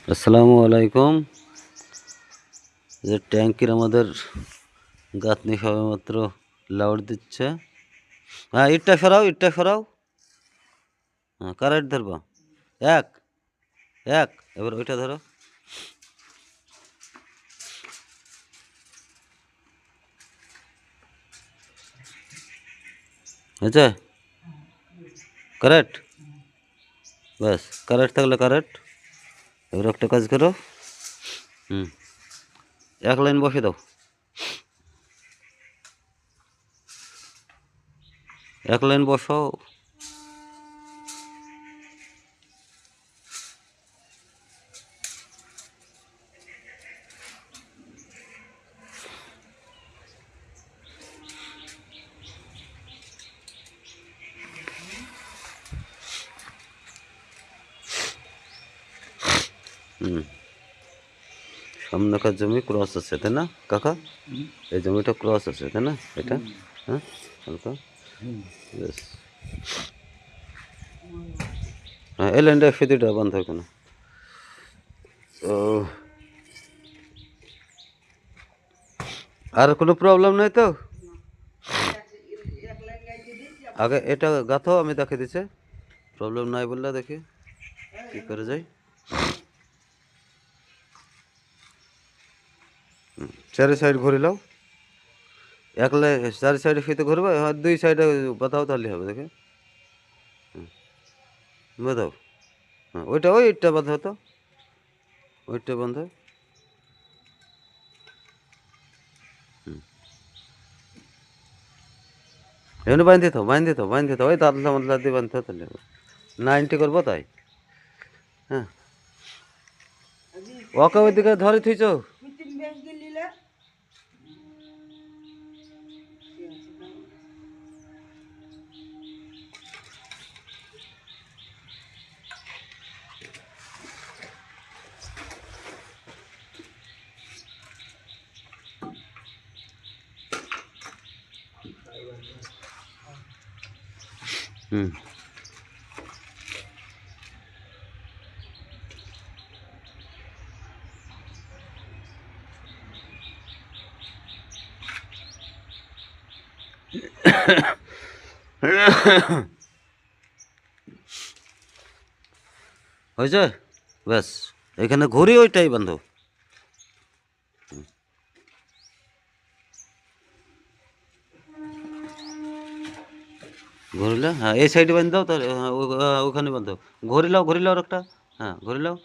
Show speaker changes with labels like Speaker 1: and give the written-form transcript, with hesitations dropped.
Speaker 1: আসসালামু আলাইকুম। যে ট্যাঙ্কির আমাদের গাঁথনি সবেমাত্র লাউড দিচ্ছে। হ্যাঁ, ইটটা সরাও। হ্যাঁ, কারেন্ট ধরবা। এক এক এবার ওইটা ধরো। হয়েছে? কারেক্ট। ব্যাস, কারেক্ট থাকলে কারেক্ট। এবার একটা কাজ করো। হুম, এক লাইন বসে দাও। এক লাইন বসাও। হুম, সামনেকার জমি ক্রস আছে তাই না কাকা? এই জমিটা ক্রস আছে তাই না এটা? হ্যাঁ, হালকা। বেশ। হ্যাঁ, এই লাইনটা ফিতিটা বন্ধ হয় কেন? তো আর কোনো প্রবলেম নেই তো? আগে এটা গাঁথো, আমি দেখে দিচ্ছে। প্রবলেম নাই বললে দেখি কী করে যাই। চারি সাইড ঘুরে লাও। একলাই চারি সাইডে ফিতে ঘুরবে, আর দুই সাইডে বাঁধাও তাহলে হবে দেখে। বাঁধাও। হ্যাঁ, ওইটা বাঁধা হতো, ওইটা বন্ধ। এমনি বাঁধতে তো ওই দাদলা মাদলা দিয়ে বাঁধতে হতো তাহলে হবে। 90 করবো তাই। হ্যাঁ, ওকে ওইদিকে ধরে থুইছ। হুম। হয়েছে? ব্যাস, এখানে ঘুরি ওইটাই বান্ধব। ঘুরিলে হ্যাঁ, এই সাইডে বাঁধ দাও, তাহলে ওখানে বাঁধ দাও। ঘুরিলাও আর একটা। হ্যাঁ, ঘুরিলাও।